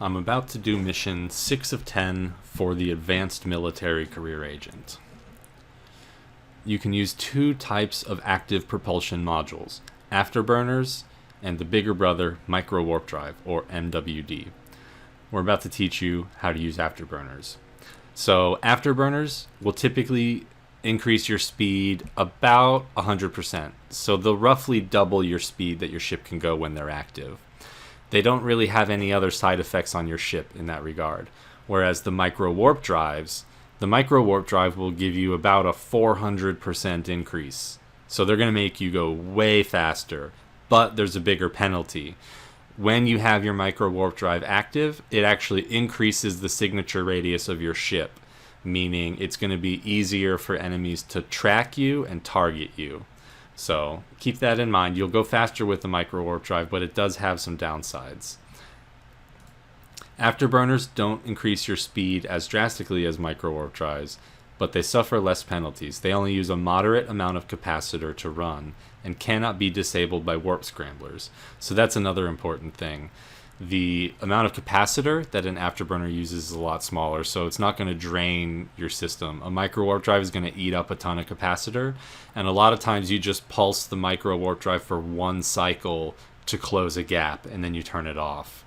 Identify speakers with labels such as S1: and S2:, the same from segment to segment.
S1: I'm about to do mission 6 of 10 for the Advanced Military Career Agent. You can use two types of active propulsion modules, afterburners and the bigger brother Micro Warp Drive, or MWD. We're about to teach you how to use afterburners. So afterburners will typically increase your speed about 100%. So they'll roughly double your speed that your ship can go when they're active. They don't really have any other side effects on your ship in that regard. Whereas the Micro Warp Drives, the Micro Warp Drive will give you about a 400% increase. So they're going to make you go way faster, but there's a bigger penalty. When you have your Micro Warp Drive active, it actually increases the signature radius of your ship, meaning it's going to be easier for enemies to track you and target you. So keep that in mind. You'll go faster with the Micro Warp Drive, but it does have some downsides. Afterburners don't increase your speed as drastically as Micro Warp Drives, but they suffer less penalties. They only use a moderate amount of capacitor to run and cannot be disabled by warp scramblers. So that's another important thing. The amount of capacitor that an afterburner uses is a lot smaller, so it's not going to drain your system. A Micro Warp Drive is going to eat up a ton of capacitor, and a lot of times you just pulse the Micro Warp Drive for one cycle to close a gap, and then you turn it off.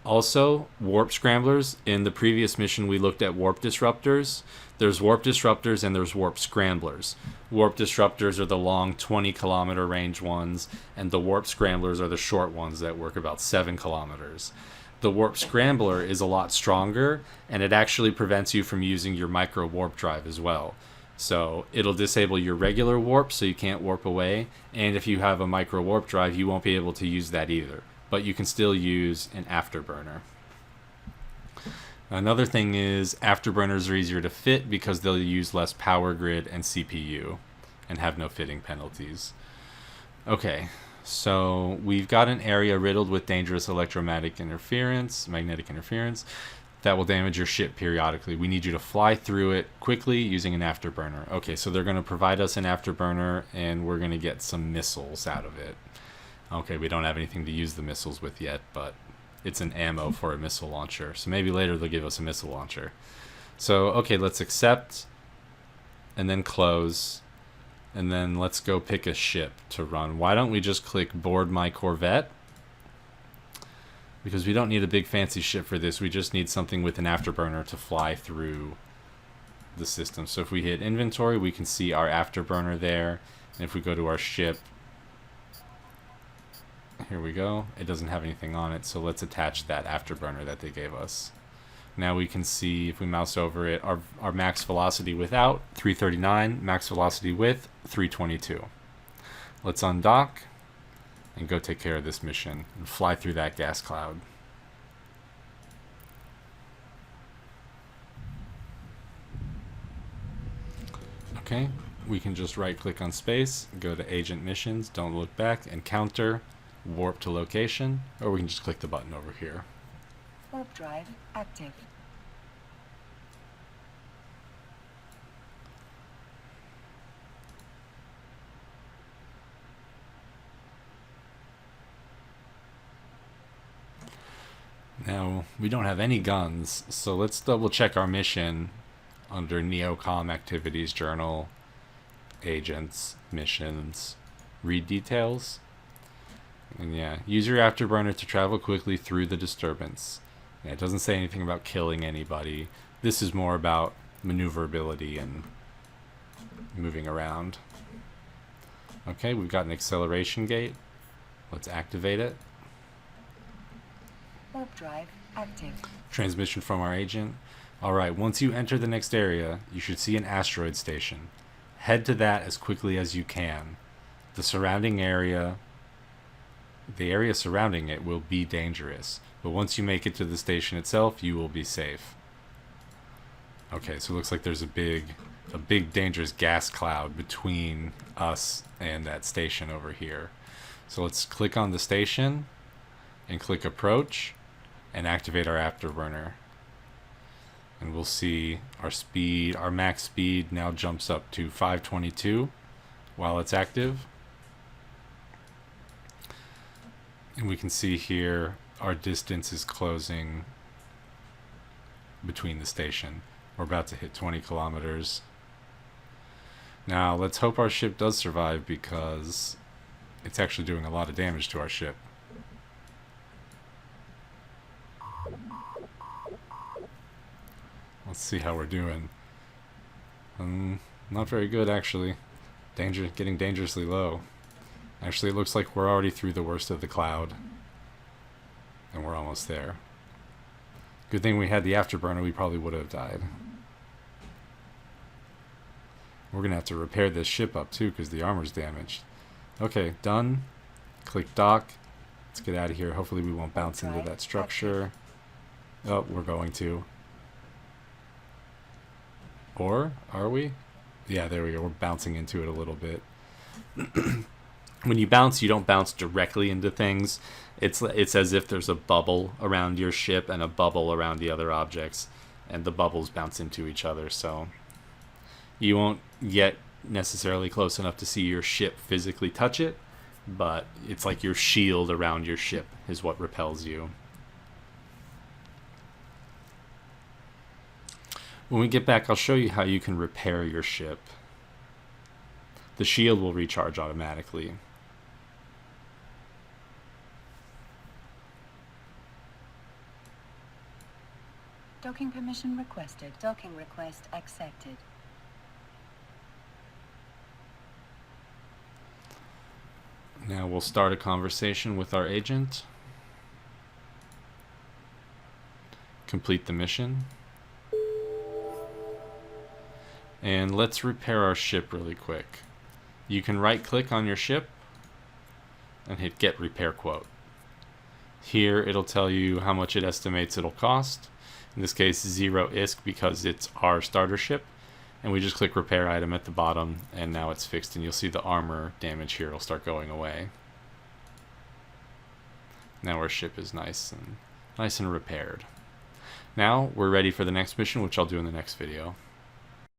S1: Also, warp scramblers. In the previous mission, we looked at warp disruptors. There's warp disruptors and there's warp scramblers. Warp disruptors are the long 20-kilometer range ones, and the warp scramblers are the short ones that work about 7 kilometers. The warp scrambler is a lot stronger, and it actually prevents you from using your Micro Warp Drive as well. So it'll disable your regular warp, so you can't warp away, and if you have a Micro Warp Drive, you won't be able to use that either. But you can still use an afterburner. Another thing is afterburners are easier to fit because they'll use less power grid and CPU and have no fitting penalties. Okay, so we've got an area riddled with dangerous magnetic interference that will damage your ship periodically. We need you to fly through it quickly using an afterburner. Okay, so they're going to provide us an afterburner and we're going to get some missiles out of it. Okay, we don't have anything to use the missiles with yet, but it's an ammo for a missile launcher. So maybe later they'll give us a missile launcher. So, okay, let's accept and then close. And then let's go pick a ship to run. Why don't we just click board my Corvette? Because we don't need a big fancy ship for this. We just need something with an afterburner to fly through the system. So if we hit inventory, we can see our afterburner there. And if we go to our ship, here we go. It doesn't have anything on it, so let's attach that afterburner that they gave us. Now we can see, if we mouse over it, our max velocity without, 339, max velocity with, 322. Let's undock and go take care of this mission and fly through that gas cloud. Okay, we can just right-click on space, go to Agent Missions, don't look back, Encounter, warp to location, or we can just click the button over here.
S2: Warp drive active.
S1: Now, we don't have any guns, so let's double check our mission under Neocom Activities Journal, Agents, Missions, Read Details. And yeah, use your afterburner to travel quickly through the disturbance. Yeah, it doesn't say anything about killing anybody. This is more about maneuverability and moving around. Okay, we've got an acceleration gate. Let's activate it.
S2: Warp drive active.
S1: Transmission from our agent. Alright, once you enter the next area, you should see an asteroid station. Head to that as quickly as you can. The area surrounding it will be dangerous, but once you make it to the station itself, you will be safe. Okay, so it looks like there's a big dangerous gas cloud between us and that station over here. So let's click on the station and click approach and activate our afterburner. And we'll see our max speed now jumps up to 522 while it's active. And we can see here our distance is closing between the station. We're about to hit 20 kilometers. Now, let's hope our ship does survive because it's actually doing a lot of damage to our ship. Let's see how we're doing. Not very good, actually. Getting dangerously low. Actually, it looks like we're already through the worst of the cloud. And we're almost there. Good thing we had the afterburner, we probably would have died. We're going to have to repair this ship up too because the armor's damaged. Okay, done. Click dock. Let's get out of here. Hopefully we won't bounce into that structure. Oh, we're going to. Or, are we? Yeah, there we go. We're bouncing into it a little bit. When you bounce, you don't bounce directly into things. It's as if there's a bubble around your ship and a bubble around the other objects. And the bubbles bounce into each other, so you won't get necessarily close enough to see your ship physically touch it, but it's like your shield around your ship is what repels you. When we get back, I'll show you how you can repair your ship. The shield will recharge automatically.
S2: Docking permission requested. Docking request accepted.
S1: Now we'll start a conversation with our agent. Complete the mission. And let's repair our ship really quick. You can right click on your ship and hit get repair quote. Here it'll tell you how much it estimates it'll cost. In this case 0 ISK because it's our starter ship. And we just click repair item at the bottom and now it's fixed and you'll see the armor damage here will start going away. Now our ship is nice and repaired. Now we're ready for the next mission, which I'll do in the next video.